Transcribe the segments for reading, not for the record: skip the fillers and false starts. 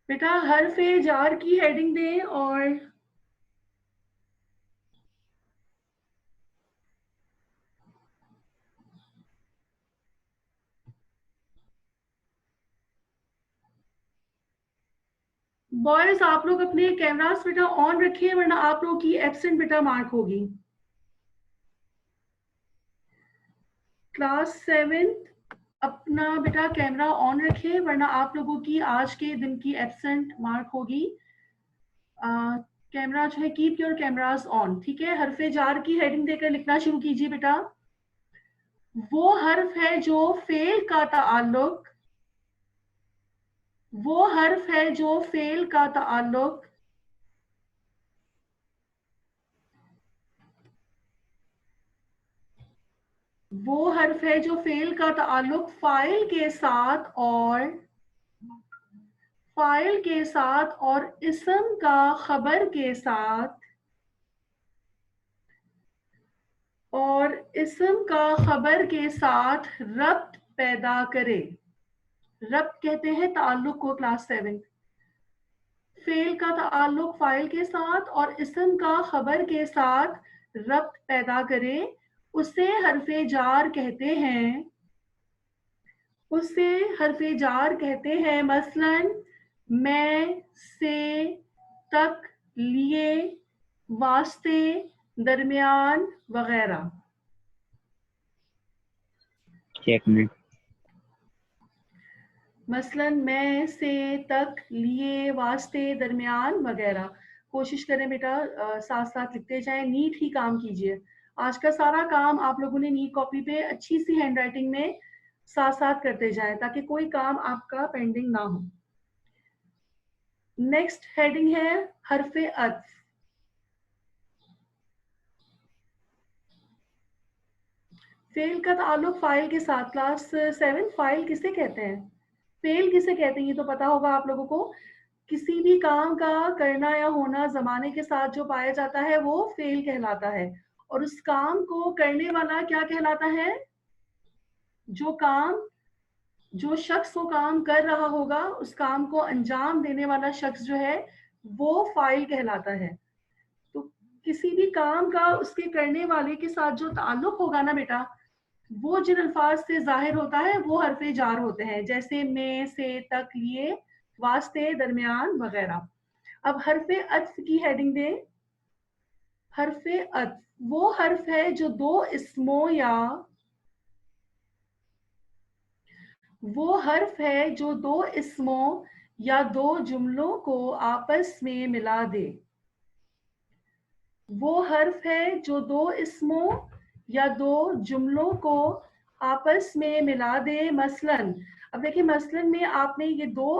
बेटा हर्फ a jar की हेडिंग दें और बॉयज आप लोग अपने कैमरास बेटा ऑन रखिए वरना आप लोगों की एब्सेंट बेटा मार्क होगी। क्लास 7 अपना बेटा कैमरा ऑन रखे वरना आप लोगों की आज के दिन की एब्सेंट मार्क होगी। कैमरा जो है कीप योर कैमरास ऑन, ठीक है। हरफे जार की हेडिंग देकर लिखना शुरू कीजिए बेटा। वो हर्फ है जो फेल का ताल्लुक, वो हर्फ है जो फेल का ताल्लुक वो हर्फ है जो फेल का ताल्लुक फाइल के साथ और फाइल के साथ और इसम का खबर के साथ और इसम का खबर के साथ रब्त पैदा करे। रब्त कहते हैं ताल्लुक को क्लास 7। फेल का ताल्लुक फाइल के साथ और इसम का खबर के साथ रब्त पैदा करे, उसे हरफे जार कहते हैं, उसे हरफे जार कहते हैं। मसलन मैं, से, तक, लिए, वास्ते, दरमियान वगैरह। चेकमेट। मसलन मैं, से, तक, लिए, वास्ते, दरमियान वगैरह। कोशिश करें बेटा साथ साथ लिखते जाएं, नीट ही काम कीजिए। आज का सारा काम आप लोगों ने नीट कॉपी पे अच्छी सी हैंडराइटिंग में साथ साथ करते जाएं ताकि कोई काम आपका पेंडिंग ना हो। नेक्स्ट हेडिंग है हरफे अत्फ। फेल का ताल्लुक फाइल के साथ। क्लास 7 फाइल किसे कहते हैं, फेल किसे कहते हैं ये तो पता होगा आप लोगों को। किसी भी काम का करना या होना जमाने के साथ जो पाया जाता है वो फेल कहलाता है। और उस काम को करने वाला क्या कहलाता है, जो काम, जो शख्स वो काम कर रहा होगा उस काम को अंजाम देने वाला शख्स जो है वो फाइल कहलाता है। तो किसी भी काम का उसके करने वाले के साथ जो ताल्लुक होगा ना बेटा, वो जिन अल्फाज से जाहिर होता है वो हरफे जार होते हैं, जैसे में, से, तक, लिए, वास्ते, दरमियान वगैरह। अब हरफे अत्फ की हेडिंग दें। हरफे अत्फ वो हर्फ है जो दो इसमों या वो हर्फ है जो दो इसमों या दो जुमलों को आपस में मिला दे। वो हर्फ है जो दो इसमों या दो जुमलों को आपस में मिला दे। मसलन, अब देखिए मसलन में आपने ये दो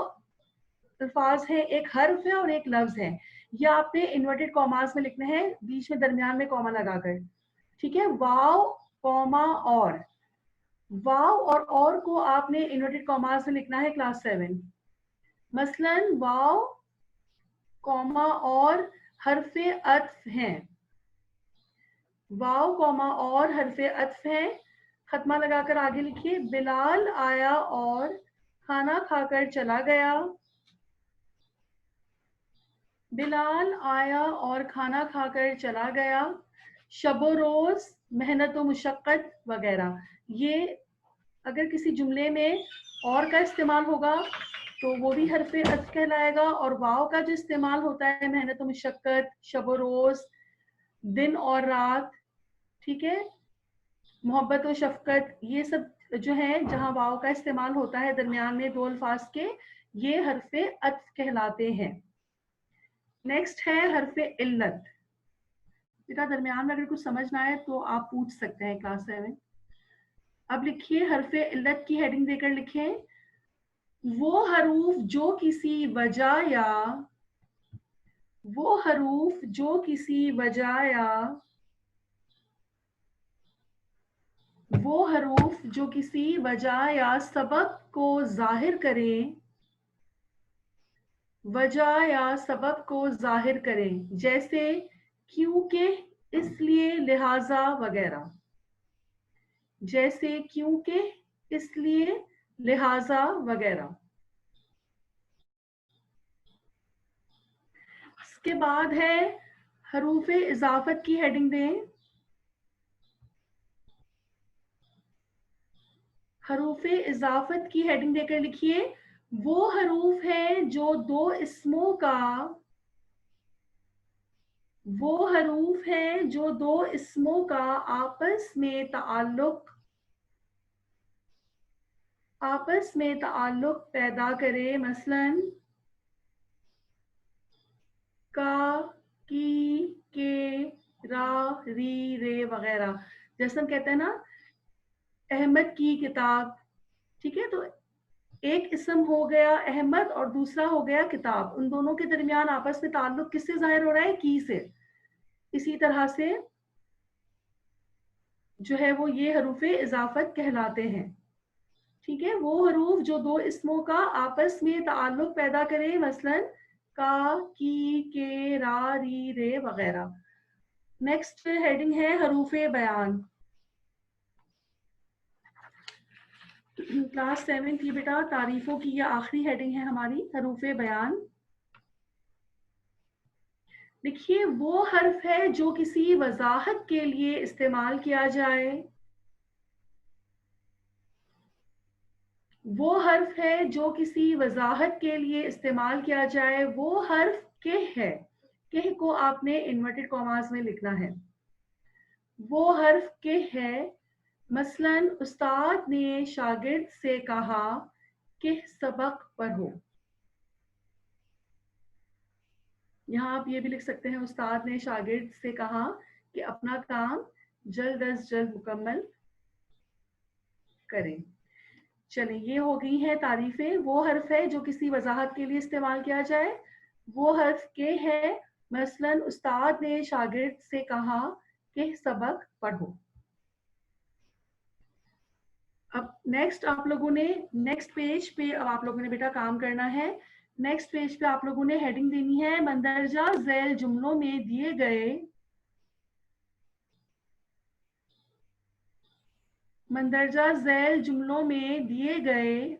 अल्फाज है, एक हर्फ है और एक लफ्ज है। ये आपने इन्वर्टेड कॉमास में लिखना है, बीच में दरमियान में कॉमा लगाकर, ठीक है। वाव कॉमा और, वाव और को आपने इन्वर्टेड कॉमास में लिखना है क्लास 7। मसलन वाव कॉमा और हरफे अत्फ हैं, वाव कॉमा और हरफे अत्फ हैं। खत्मा लगाकर आगे लिखिए, बिलाल आया और खाना खाकर चला गया। बिलाल आया और खाना खाकर चला गया। शबो रोज, मेहनत व मुशक्कत वगैरह। ये अगर किसी जुमले में और का इस्तेमाल होगा तो वो भी हरफे अत्फ कहलाएगा। और वाव का जो इस्तेमाल होता है, मेहनत व मुशक्कत, शबो रोज, दिन और रात, ठीक है, मोहब्बत व शफकत, ये सब जो है जहां वाव का इस्तेमाल होता है दरमियान में दो अल्फाज के, ये हरफे अत्फ कहलाते हैं। नेक्स्ट है हरफे इल्लत। बेटा दरमियान में अगर कुछ समझ ना आए तो आप पूछ सकते हैं क्लास 7। अब लिखिए हरफे इल्लत की हेडिंग देकर लिखें, वो हरूफ जो किसी वजह या वो हरूफ जो किसी वजह या वो हरूफ जो किसी वजह या सबब को जाहिर करें, वजह या सबब को जाहिर करें, जैसे क्योंकि, इसलिए, लिहाजा वगैरह। जैसे क्योंकि, इसलिए, लिहाजा वगैरह। इसके बाद है हरूफ इजाफत की हेडिंग दें। हरूफ इजाफत की हेडिंग देकर लिखिए वो हरूफ है जो दो इसमों का, वो हरूफ है जो दो इसमों का आपस में ताल्लुक पैदा करे, मसलन का, की, के, रा, री, रे वगैरह। जैसे हम कहते हैं ना अहमद की किताब, ठीक है, तो एक इसम हो गया अहमद और दूसरा हो गया किताब, उन दोनों के दरमियान आपस में ताल्लुक किससे जाहिर हो रहा है, की से। इसी तरह से जो है वो ये हरूफ इजाफत कहलाते हैं। ठीक है, वो हरूफ जो दो इसमों का आपस में ताल्लुक पैदा करे, मसलन का, की, के, रा, री, रे वगैरह। नेक्स्ट हेडिंग है हरूफ बयान। क्लास 7 की बेटा तारीफों की यह आखिरी हेडिंग है हमारी, हरूफ बयान। देखिए वो हर्फ है जो किसी वजाहत के लिए इस्तेमाल किया जाए, वो हर्फ है जो किसी वजाहत के लिए इस्तेमाल किया जाए, वो हर्फ के है। के को आपने इन्वर्टेड कॉमास में लिखना है। वो हर्फ के है, मसलन उस्ताद ने शागिर्द से कहा कि सबक पढ़ो। यहाँ आप ये भी लिख सकते हैं उस्ताद ने शागिर्द से कहा कि अपना काम जल्द अज जल्द मुकम्मल करें। चलिए ये हो गई है तारीफें। वो हर्फ है जो किसी वजाहत के लिए इस्तेमाल किया जाए, वो हर्फ के है, मसलन उस्ताद ने शागिर्द से कहा कि सबक पढ़ो। अब नेक्स्ट आप लोगों ने नेक्स्ट पेज पे अब आप लोगों ने बेटा काम करना है। नेक्स्ट पेज पे आप लोगों ने हेडिंग देनी है मंदरजा झैल जुमलों में दिए गए, मंदरजा झैल जुमलों में दिए गए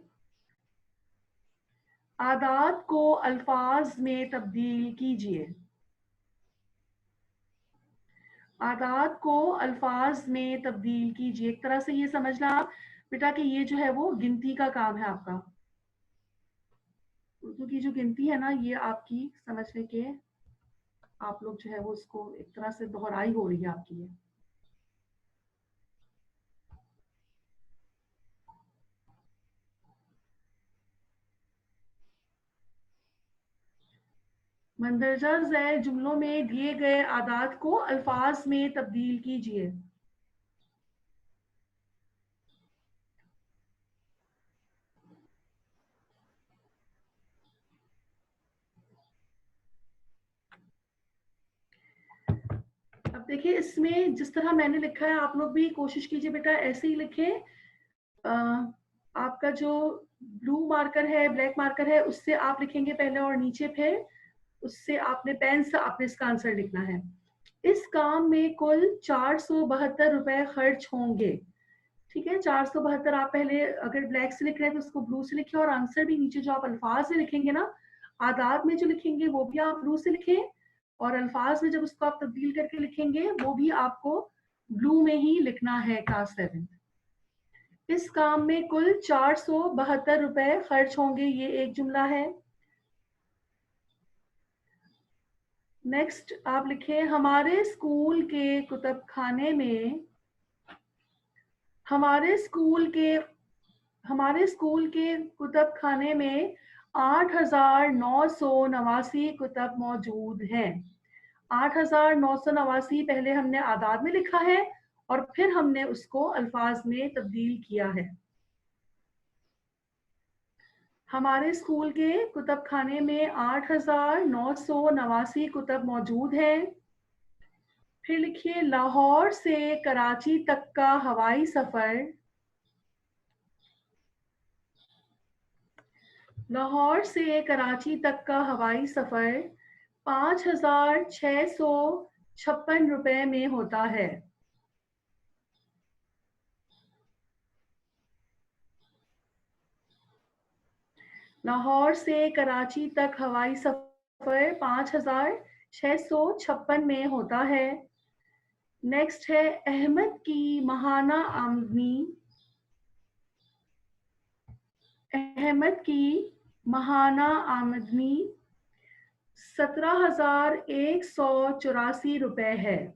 आदात को अल्फाज में तब्दील कीजिए। आदात को अल्फाज में तब्दील कीजिए। एक तरह से ये समझना आप बेटा कि ये जो है वो गिनती का काम है आपका। उर्दू की जो गिनती है ना ये आपकी समझने के, आप लोग जो है वो उसको एक तरह से दोहराई हो रही है आपकी ये। मंदरजा झैल जुमलों में दिए गए आदात को अल्फाज में तब्दील कीजिए। अब देखिए इसमें जिस तरह मैंने लिखा है आप लोग भी कोशिश कीजिए बेटा ऐसे ही लिखें। आपका जो ब्लू मार्कर है ब्लैक मार्कर है उससे आप लिखेंगे पहले और नीचे, फिर उससे आपने पेन से आपने इसका आंसर लिखना है। इस काम में कुल 472 रुपए खर्च होंगे। ठीक है, 472 आप पहले अगर ब्लैक से लिख रहे हैं तो उसको ब्लू से लिखें, और आंसर भी नीचे जो आप अल्फाज से लिखेंगे ना, आदात में जो लिखेंगे वो भी आप ब्लू से लिखें, और अल्फाज में जब उसको आप तब्दील करके लिखेंगे वो भी आपको ब्लू में ही लिखना है। क्लास 7 इस काम में कुल 472 रुपए खर्च होंगे, ये एक जुमला है। नेक्स्ट आप लिखें हमारे स्कूल के हमारे स्कूल के कुतब खाने में 8,989 कुतब मौजूद हैं। 8,989 पहले हमने आदाद में लिखा है और फिर हमने उसको अल्फाज में तब्दील किया है। हमारे स्कूल के कुतब खाने में 8,989 कुतब मौजूद हैं। फिर लिखिए लाहौर से कराची तक का हवाई सफर, लाहौर से कराची तक का हवाई सफर 5,656 रुपए में होता है। लाहौर से कराची तक हवाई सफर 5,656 656 में होता है। नेक्स्ट है अहमद की महाना आमदनी। अहमद की महाना आमदनी 17,184 रुपए है।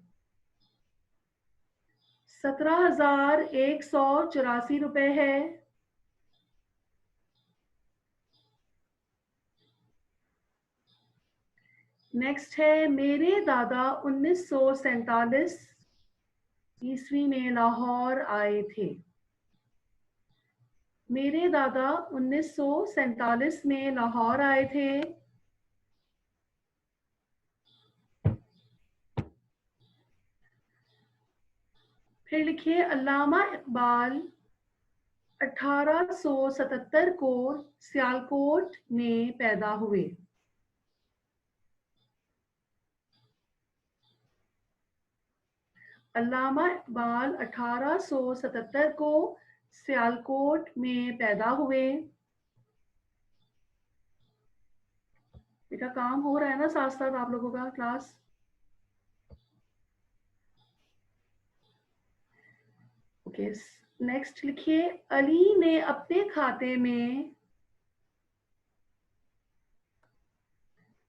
17,184 रुपए है। नेक्स्ट है मेरे दादा 1947 ईस्वी में लाहौर आए थे। मेरे दादा 1947 में लाहौर आए थे। फिर लिखिए अल्लामा इकबाल 1877 को सियालकोट में पैदा हुए। अल्लामा इकबाल 1877 को सियालकोट में पैदा हुए। बेटा काम हो रहा है ना साथ साथ आप लोगों का क्लास। ओके नेक्स्ट लिखिए अली ने अपने खाते में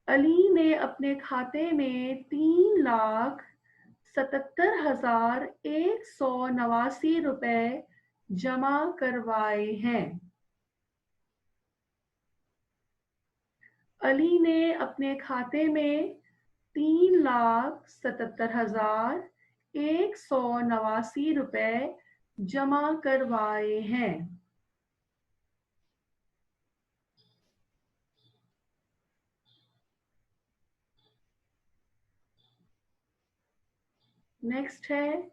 अली ने अपने खाते में 3,77,189 रुपए जमा करवाए हैं। अली ने अपने खाते में 3,77,189 रुपए जमा करवाए हैं। नेक्स्ट है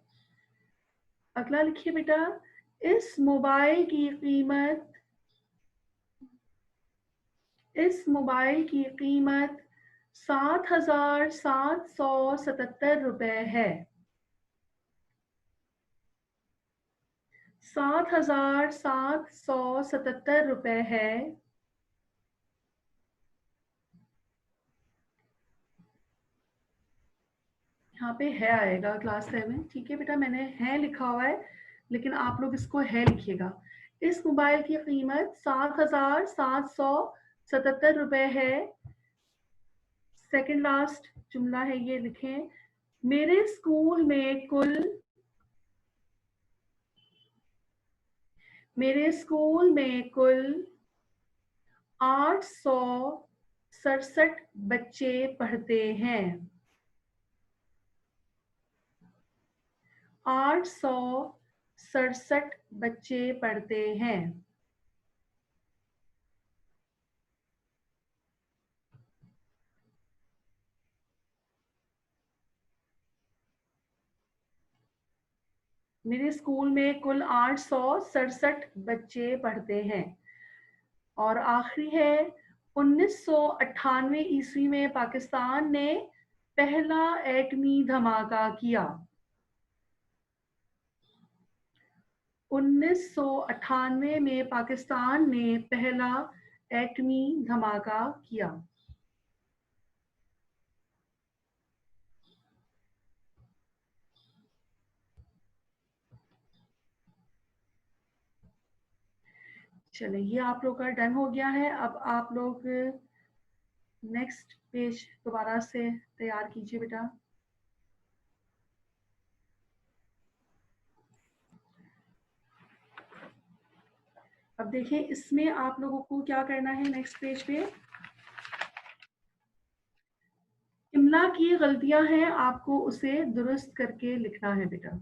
अगला लिखिए बेटा इस मोबाइल की कीमत 7,777 रुपए है। 7,777 रुपए है। यहाँ पे है आएगा क्लास 7। ठीक है बेटा मैंने है लिखा हुआ है लेकिन आप लोग इसको है लिखिएगा। इस मोबाइल की कीमत 7,777 रुपए है। सेकंड लास्ट जुमला है ये लिखें मेरे स्कूल में कुल 867 बच्चे पढ़ते हैं। 867 बच्चे पढ़ते हैं। मेरे स्कूल में कुल 867 बच्चे पढ़ते हैं। और आखिरी है 1998 ईस्वी में पाकिस्तान ने पहला एटमी धमाका किया। 1998 में पाकिस्तान ने पहला एटमी धमाका किया। चलिए ये आप लोग का डन हो गया है। अब आप लोग नेक्स्ट पेज दोबारा से तैयार कीजिए बेटा। अब देखिए इसमें आप लोगों को क्या करना है। नेक्स्ट पेज पे इमला की गलतियां हैं आपको उसे दुरुस्त करके लिखना है बेटा।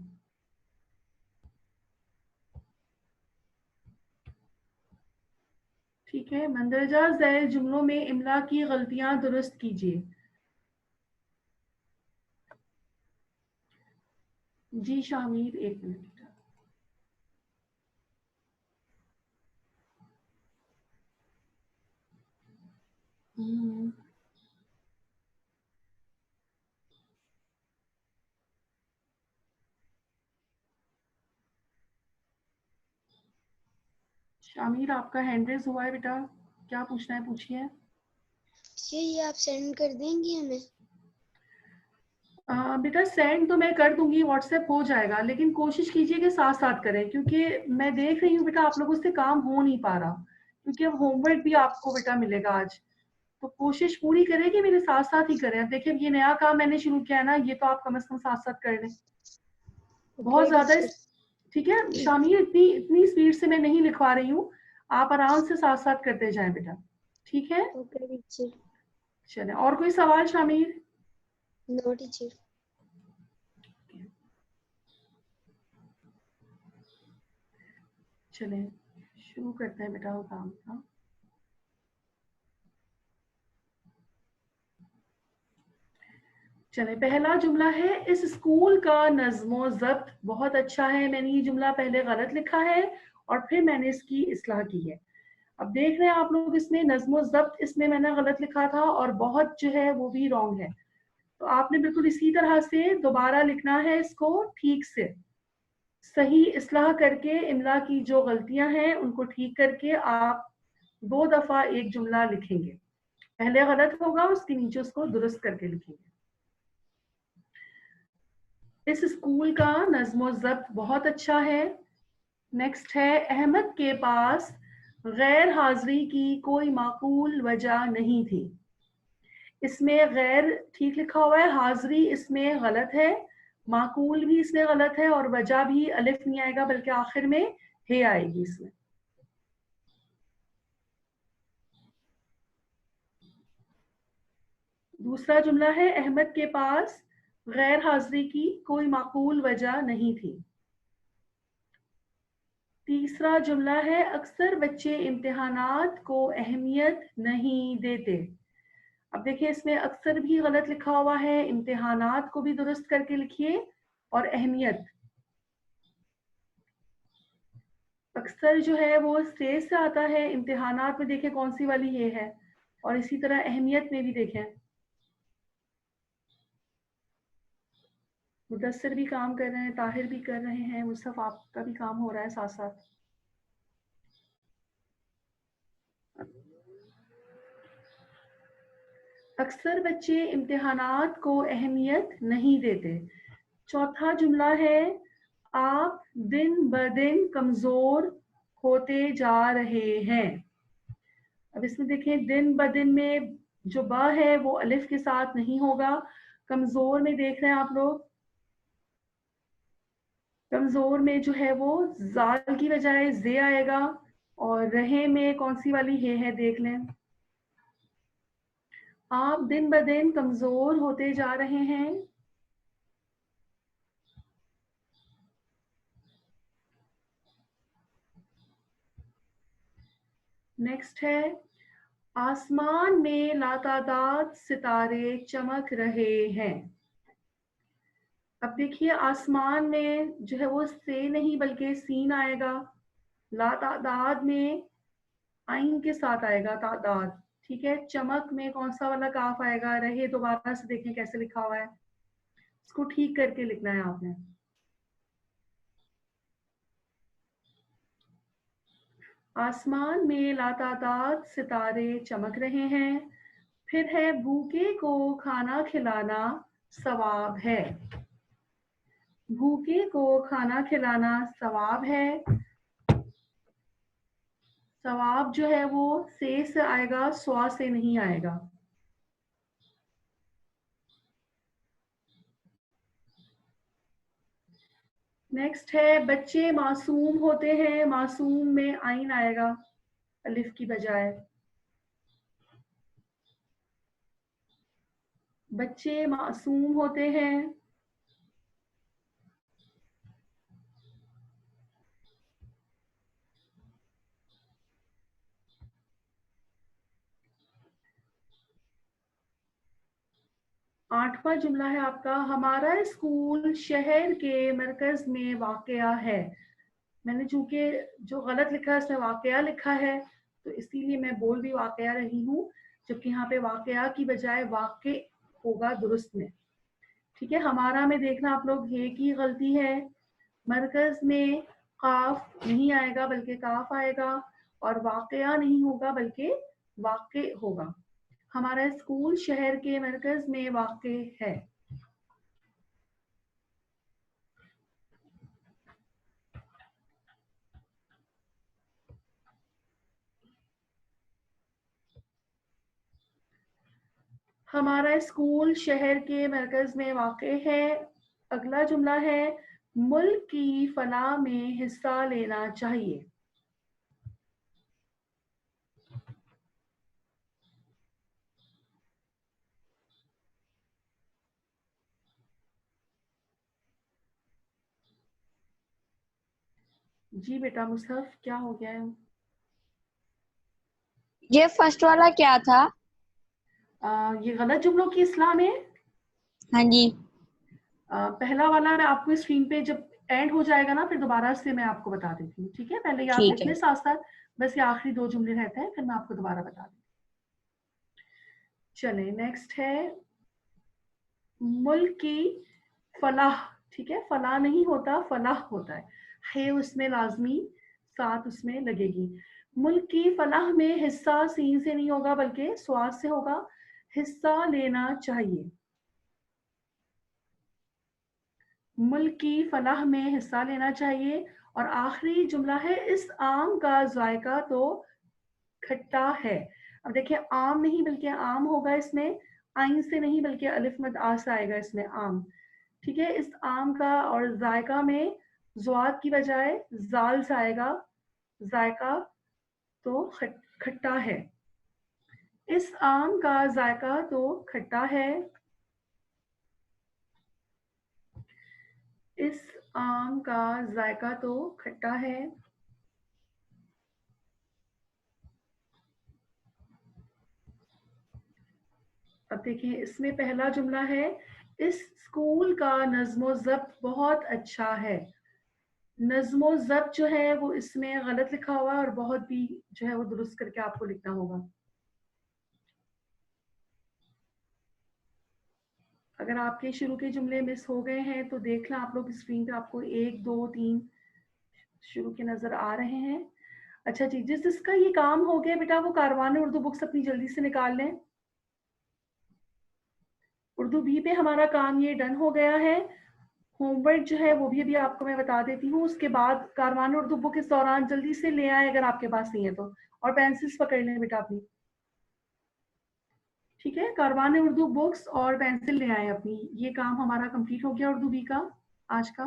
ठीक है मंदरजा झैल जुमलों में इमला की गलतियां दुरुस्त कीजिए। जी शामिर एक मिनट। शामिर आपका हैंड रेज हुआ है बेटा। क्या पूछना है पूछिए। ये आप सेंड कर देंगी हमें। बेटा सेंड तो मैं कर दूंगी, व्हाट्सएप हो जाएगा, लेकिन कोशिश कीजिए कि साथ साथ करें, क्योंकि मैं देख रही हूँ बेटा आप लोगों से काम हो नहीं पा रहा, क्योंकि अब होमवर्क भी आपको बेटा मिलेगा आज। तो कोशिश पूरी करें कि मेरे साथ साथ ही करें। अब देखिए ये नया काम मैंने शुरू किया है ना, ये तो आप कम से कम साथ साथ कर लें। बहुत ओके ज्यादा टीचर। ठीक है शामिर, इतनी इतनी स्पीड से मैं नहीं लिखवा रही हूँ, आप आराम से साथ साथ करते जाएं बेटा, ठीक है। Okay teacher. चले, और कोई सवाल शामिर? No teacher. चले शुरू करते हैं बेटा वो काम का। चले, पहला जुमला है, इस स्कूल का नज़्मो ज़ब्त बहुत अच्छा है। मैंने ये जुमला पहले गलत लिखा है और फिर मैंने इसकी इस्लाह की है। अब देख रहे हैं आप लोग, इसमें नज़्मो ज़ब्त इसमें मैंने गलत लिखा था और बहुत जो है वो भी रॉन्ग है। तो आपने बिल्कुल इसी तरह से दोबारा लिखना है इसको, ठीक से सही इस्लाह करके, इमला की जो गलतियां हैं उनको ठीक करके आप 2 दफा एक जुमला लिखेंगे। पहले गलत होगा, उसके नीचे उसको दुरुस्त करके लिखेंगे। इस स्कूल का नज़्मो ज़ब्त बहुत अच्छा है। नेक्स्ट है, अहमद के पास गैर हाजिरी की कोई माकूल वजह नहीं थी। इसमें गैर ठीक लिखा हुआ है, हाजिरी इसमें गलत है, माकूल भी इसमें गलत है, और वजह भी अलिफ नहीं आएगा बल्कि आखिर में हे आएगी इसमें। दूसरा जुमला है, अहमद के पास गैर हाजिरी की कोई माकूल वजह नहीं थी। तीसरा जुमला है, अक्सर बच्चे इम्तिहानात को अहमियत नहीं देते। अब देखिए इसमें अक्सर भी गलत लिखा हुआ है, इम्तिहानात को भी दुरुस्त करके लिखिए, और अहमियत, अक्सर जो है वो स्टेज से आता है, इम्तिहानात में देखें कौन सी वाली ये है, और इसी तरह अहमियत में भी देखें। मुदस्सिर भी काम कर रहे हैं, ताहिर भी कर रहे हैं, मुस्तफ़ा आपका भी काम हो रहा है साथ साथ। अक्सर बच्चे इम्तिहानात को अहमियत नहीं देते। चौथा जुमला है, आप दिन ब दिन कमजोर होते जा रहे हैं। अब इसमें देखें, दिन ब दिन में जो ब है वो अलिफ के साथ नहीं होगा। कमजोर में देख रहे हैं आप लोग, कमजोर में जो है वो जाल की बजाय जे आएगा, और रहे में कौन सी वाली है देख लें। आप दिन ब दिन कमजोर होते जा रहे हैं। नेक्स्ट है, आसमान में लातादाद सितारे चमक रहे हैं। अब देखिए आसमान में जो है वो से नहीं बल्कि सीन आएगा, लातादाद में आइन के साथ आएगा तादाद, ठीक है। चमक में कौन सा वाला काफ आएगा, रहे दोबारा से देखें कैसे लिखा हुआ है, इसको ठीक करके लिखना है आपने। आसमान में लातादाद सितारे चमक रहे हैं। फिर है, भूखे को खाना खिलाना सवाब है। भूखे को खाना खिलाना सवाब है। सवाब जो है वो से आएगा, स्वा से नहीं आएगा। नेक्स्ट है, बच्चे मासूम होते हैं। मासूम में आइन आएगा अलिफ की बजाय। बच्चे मासूम होते हैं। 8वां जुमला है आपका, हमारा स्कूल शहर के मरकज में वाक़या है। मैंने चूंकि जो गलत लिखा है उसमें वाक़या लिखा है, तो इसीलिए मैं बोल भी वाक़या रही हूँ, जबकि यहाँ पे वाक़या की बजाय वाक़े होगा दुरुस्त में, ठीक है। हमारा में देखना आप लोग, हे की गलती है। मरकज में काफ नहीं आएगा बल्कि काफ आएगा, और वाक़या नहीं होगा बल्कि वाक़े होगा। हमारा स्कूल शहर के मरकज में वाक़े है। हमारा स्कूल शहर के मरकज में वाक़ है। अगला जुमला है मुल्क की फलाह में हिस्सा लेना चाहिए। जी बेटा मुसहफ, क्या हो गया है? ये फर्स्ट वाला क्या था? ये गलत जुमलों की इस्लाह में। हाँ जी। पहला वाला मैं आपको स्क्रीन पे जब एंड हो जाएगा ना, फिर दोबारा से मैं आपको बता देती हूँ, ठीक है? पहले याद ठीक रख है। लें साथ साथ, बस ये आखिरी 2 जुमले रहते हैं, फिर मैं आपको दोबारा बता दूँ। चले, नेक्स्ट है मुल्क की फलाह। ठीक है, फलाह नहीं होता, फलाह होता है उसमें लाजमी साथ उसमें लगेगी। मुल्क की फलाह में हिस्सा सीन से नहीं होगा बल्कि स्वाद से होगा। हिस्सा लेना चाहिए। मुल्क की फलाह में हिस्सा लेना चाहिए। और आखिरी जुमला है इस आम का जायका तो खट्टा है। अब देखिए, आम नहीं बल्कि आम होगा इसमें, आइन से नहीं बल्कि अलिफ मद आ से आएगा इसमें आम। ठीक है, इस आम का और जायका में ज़्वाद की बजाय जाल से आएगा, जायका तो खट्टा है। इस आम का जायका तो खट्टा है। इस आम का जायका तो खट्टा है। अब देखिए, इसमें पहला जुमला है इस स्कूल का नज़्मो ज़ब्त बहुत अच्छा है। नज़्मो ज़ब्त जो है वो इसमें गलत लिखा हुआ है और बहुत भी जो है वो दुरुस्त करके आपको लिखना होगा। अगर आपके शुरू के जुमले मिस हो गए हैं तो देख लें आप लोग स्क्रीन पे, आपको 1 2 3 शुरू के नजर आ रहे हैं। अच्छा जी, जिसका ये काम हो गया बेटा वो कारवान उर्दू बुक्स अपनी जल्दी से निकाल लें। उर्दू बी पे हमारा काम ये डन हो गया है। होमवर्क जो है वो भी अभी आपको मैं बता देती हूँ। उसके बाद कारवान उर्दू बुक इस दौरान जल्दी से ले आए अगर आपके पास नहीं है तो, और पेंसिल्स पकड़ लें बेटा अपनी। ठीक है, कारवान उर्दू बुक्स और पेंसिल ले आए अपनी। ये काम हमारा कंप्लीट हो गया उर्दू बी का आज का।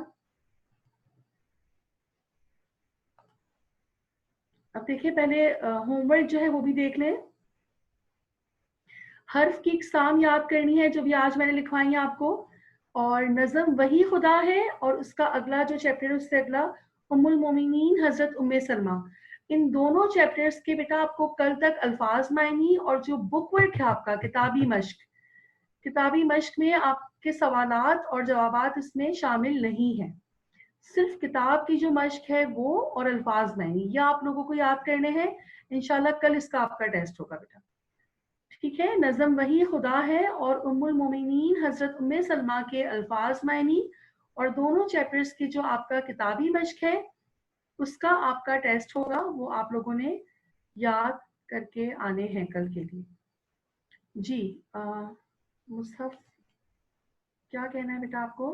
अब देखिए, पहले होमवर्क जो है वो भी देख लें। हर्फ की इकसाम याद करनी है जो भी आज मैंने लिखवाई है आपको। और नज़म वही खुदा है और उसका अगला जो चैप्टर है उससे अगला उम्मुल मोमिनीन हजरत उम्मे सलमा। इन दोनों चैप्टर्स के बेटा आपको कल तक अल्फाज मायनी और जो बुक वर्क है आपका किताबी मश्क, किताबी मश्क में आपके सवालात और जवाबात इसमें शामिल नहीं है। सिर्फ किताब की जो मश्क है वो और अल्फाज मायनी ये आप लोगों को याद करने हैं। इंशाल्लाह कल इसका आपका टेस्ट होगा बेटा। ठीक है, नज़म वही खुदा है और उम्मुल मोमिनीन हजरत उम्मे सलमा के अल्फाज मायनी और दोनों चैप्टर्स की जो आपका किताबी मश्क है उसका आपका टेस्ट होगा। वो आप लोगों ने याद करके आने हैं कल के लिए। जी मुसहफ, क्या कहना है बेटा आपको?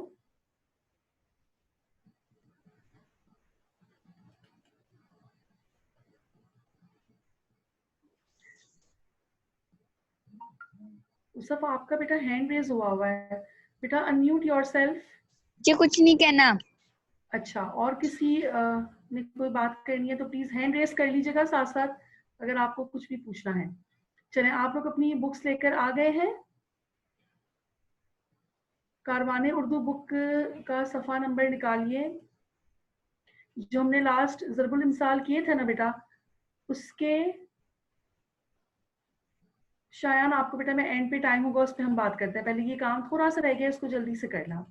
मुसहफ, आपका बेटा हैंड रेज हुआ है। बेटा अनम्यूट योरसेल्फ। मुझे कुछ नहीं कहना। अच्छा, और किसी ने कोई बात करनी है तो प्लीज हैंड रेस कर लीजिएगा साथ साथ, अगर आपको कुछ भी पूछना है। चलें, आप लोग अपनी बुक्स लेकर आ गए हैं। कारवाने उर्दू बुक का सफ़ा नंबर निकालिए। जो हमने लास्ट ज़रबुल इमसाल किए थे ना बेटा, उसके शायद आपको बेटा मैं एंड पे टाइम होगा उस पर हम बात करते हैं। पहले ये काम थोड़ा सा रह गया, इसको जल्दी से करना।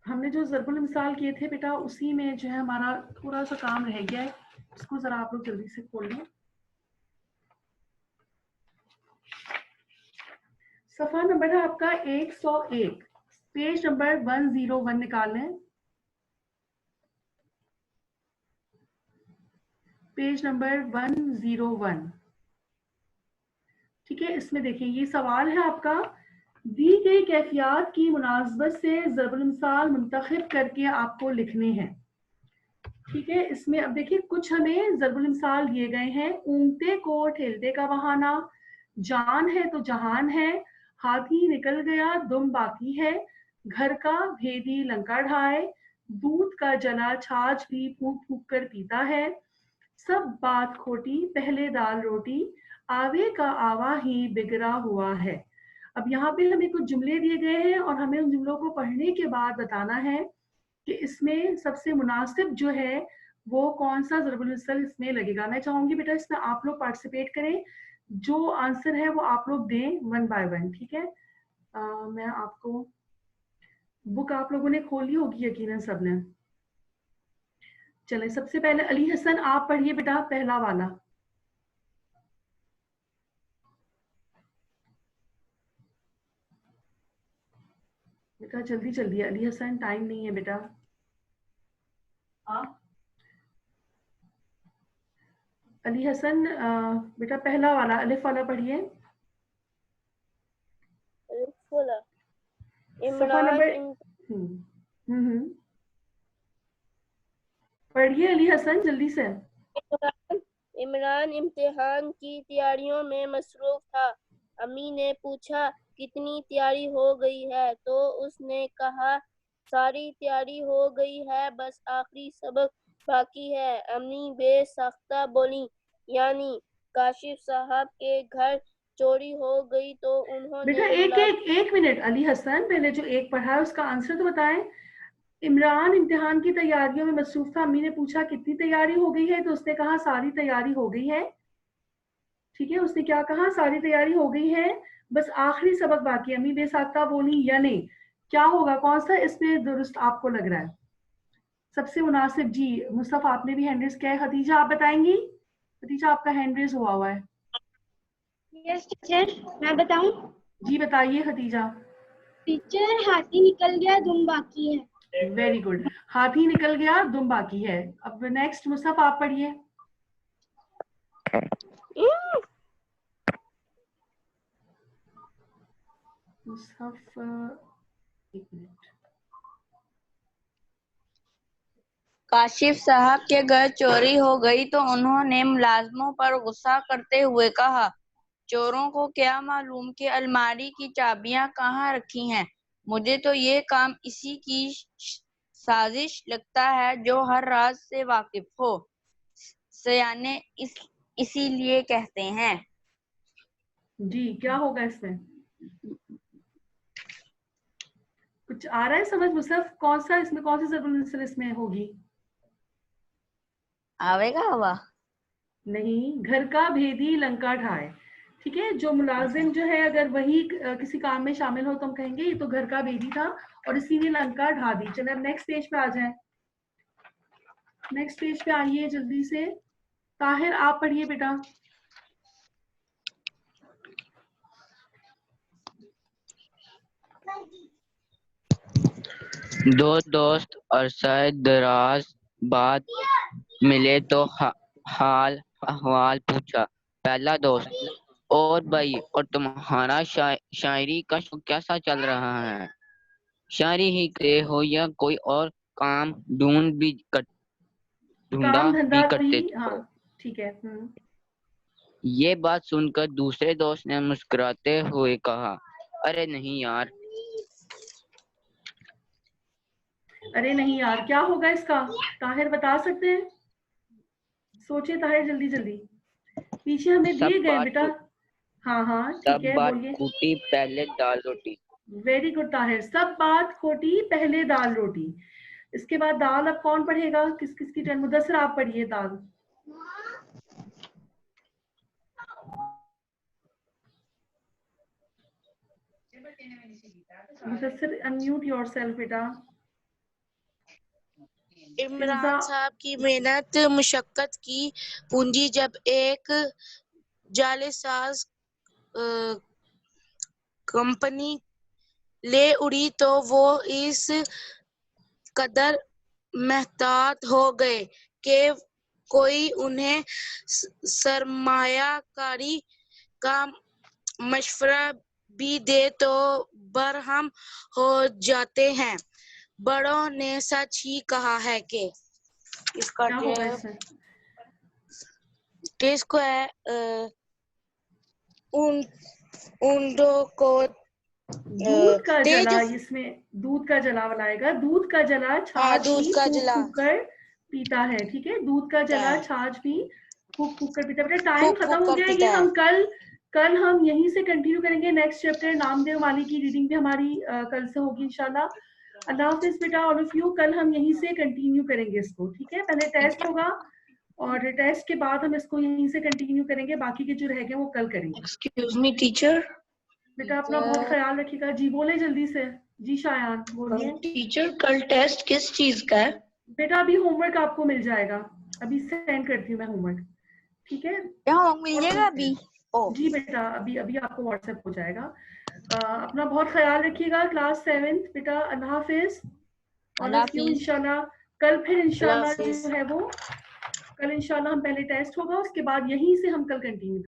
हमने जो ज़रबुल इमसाल किए थे बेटा उसी में जो है हमारा थोड़ा सा काम रह गया है, इसको ज़रा आप लोग जल्दी से खोल लें। सफ़ा नंबर है आपका 101, पेज नंबर 101 निकाल लें। Page number 101। ठीक है, इसमें देखिए ये सवाल है आपका, दी गई कैफियत की मुनासबत से ज़रबुल इमसाल मुंतखब करके आपको लिखने हैं। ठीक है, इसमें अब देखिए कुछ हमें ज़रबुल मिसाल दिए गए हैं। ऊँगते को ठेलते का बहाना, जान है तो जहान है, हाथी निकल गया दुम बाकी है, घर का भेदी लंका ढाए, दूध का जला छाछ भी फूंक फूंक कर पीता है, सब बात खोटी पहले दाल रोटी, आवे का आवा ही बिगड़ा हुआ है। अब यहाँ पे हमें कुछ जुमले दिए गए हैं और हमें उन जुमलों को पढ़ने के बाद बताना है कि इसमें सबसे मुनासिब जो है वो कौन सा ज़रबुल मिसल इसमें लगेगा। मैं चाहूंगी बेटा इसमें आप लोग पार्टिसिपेट करें, जो आंसर है वो आप लोग दें वन बाय वन, ठीक है। मैं आपको बुक आप लोगों ने खोली होगी यकीनन सबने। चलें, सबसे पहले अली हसन आप पढ़िए बेटा पहला वाला। बेटा जल्दी जल्दी, अली हसन टाइम नहीं है बेटा। अली हसन बेटा पहला वाला अलिफ वाला पढ़िए। सफा नंबर पढ़िए अली हसन जल्दी से। इमरान इम्तिहान की तैयारियों में मसरूफ था। अम्मी ने पूछा कितनी तैयारी हो गई है, तो उसने कहा सारी तैयारी हो गई है, बस आखिरी सबक बाकी है। अम्मी बेसाख्ता बोली, यानी काशिफ साहब के घर चोरी हो गई तो उन्होंने बेटा एक मिनट अली हसन, पहले जो एक पढ़ा है उसका आंसर तो बताएं। इमरान इम्तिहान की तैयारियों में मसरूफ था, अम्मी ने पूछा कितनी तैयारी हो गई है, तो उसने कहा सारी तैयारी हो गई है। ठीक है, उसने क्या कहा, सारी तैयारी हो गई है, बस आखिरी सबक बाकी है। अम्मी बेसाख्ता बोली या नहीं, क्या होगा, कौन सा इसमें दुरुस्त आपको लग रहा है सबसे मुनासिब? जी मुस्तफा आपने भी हैंड रेज किया है, खदीजा आप बताएंगी? खदीजा आपका हैंड रेज हुआ है। यस टीचर, मैं बताऊं? जी बताइए खदीजा। टीचर हाथी निकल गया दुम बाकी है। वेरी गुड, हाथी निकल गया दुम बाकी है। अब नेक्स्ट मुस्तफा आप पढ़िए। मुस्तफा एक मिनट। काशिफ साहब के घर चोरी हो गई तो उन्होंने मुलाजमों पर गुस्सा करते हुए कहा, चोरों को क्या मालूम कि अलमारी की चाबियां कहाँ रखी हैं। मुझे तो ये काम इसी की साजिश लगता है जो हर राज से वाकिफ हो। सयाने इसीलिए कहते हैं। जी क्या होगा इसमें, कुछ आ रहा है समझ मुस्तफा? कौन सा इसमें, कौन सी ज़रबुल मिसल इसमें होगी? आवेगा हवा? नहीं, घर का भेदी लंका ढाए। ठीक है, जो मुलाजिम जो है अगर वही किसी काम में शामिल हो तो हम कहेंगे ये तो घर का भेदी था और इसी ने लंका ढा दी। चले अब नेक्स्ट पेज पे आ जाए, नेक्स्ट पेज पे आइए जल्दी से। ताहिर आप पढ़िए बेटा। दो दोस्त अरसा दराज बाद मिले तो हाल अहवाल पूछा। पहला दोस्त, और भाई, और तुम्हारा शायरी का शौक कैसा चल रहा है? शायरी ही करते हो या कोई और काम ढूंढा काम भी धंधा करते वही, हाँ हो? ठीक है। ये बात सुनकर दूसरे दोस्त ने मुस्कुराते हुए कहा, अरे नहीं यार। अरे नहीं यार क्या होगा इसका, ताहिर बता सकते हैं? सोचे ताहिर जल्दी जल्दी, पीछे हमें दिए गए बेटा। हाँ हाँ ठीक सब है बात बोलिए। खोटी पहले दाल रोटी। वेरी गुड ताहिर, सब बात खोटी पहले दाल रोटी। इसके बाद दाल अब कौन पढ़ेगा, किस किस की टर्न? मुदस्सिर आप पढ़िए दाल। मुदस्सिर अनम्यूट योरसेल्फ बेटा। इमरान साहब की मेहनत मुशक्कत की पूंजी जब एक जालेसाज कंपनी ले उड़ी तो वो इस कदर महतात हो गए कि कोई उन्हें सरमायाकारी का मशवरा भी दे तो बरहम हो जाते हैं। बड़ों ने सच ही कहा है कि इसका क्या होगा इसमें? किसको है ऊंटों को दूध का तेज जला, इसमें दूध का जला वाला आएगा। दूध का जला छाछ दूध भी का फूक जला। फूक कर पीता है। ठीक है, दूध का जला छाछ भी फूक फूक कर पीता है। बेटा टाइम फूक खत्म फूक हो कर गया। ये पीता है। हम कल हम यहीं से कंटिन्यू करेंगे। नेक्स्ट चैप्टर नामदेव माली की रीडिंग भी हमारी कल से होगी इंशाल्लाह। अल्लाह हाफिज बेटा ऑल ऑफ यू। कल हम यहीं से कंटिन्यू करेंगे इसको। ठीक है, पहले टेस्ट होगा और टेस्ट के बाद हम इसको यहीं से कंटिन्यू करेंगे। बाकी के जो रह गए वो कल करेंगे। Excuse me teacher. बेटा अपना बहुत ख्याल रखिएगा। जी बोले जल्दी से। जी शायान बोलिए। टीचर कल टेस्ट किस चीज का है? बेटा अभी होमवर्क आपको मिल जाएगा, अभी सेंड करती हूँ मैं होमवर्क। ठीक है, यहाँ मिल जाएगा अभी? जी बेटा अभी अभी आपको व्हाट्सएप हो जाएगा। अपना बहुत ख्याल रखिएगा। क्लास 7 बेटा अल्लाह हाफिज ऑल ऑफ यू। इंशाल्लाह कल फिर इंशाल्लाह जो है वो कल इंशाल्लाह हम पहले टेस्ट होगा, उसके बाद यहीं से हम कल कंटिन्यू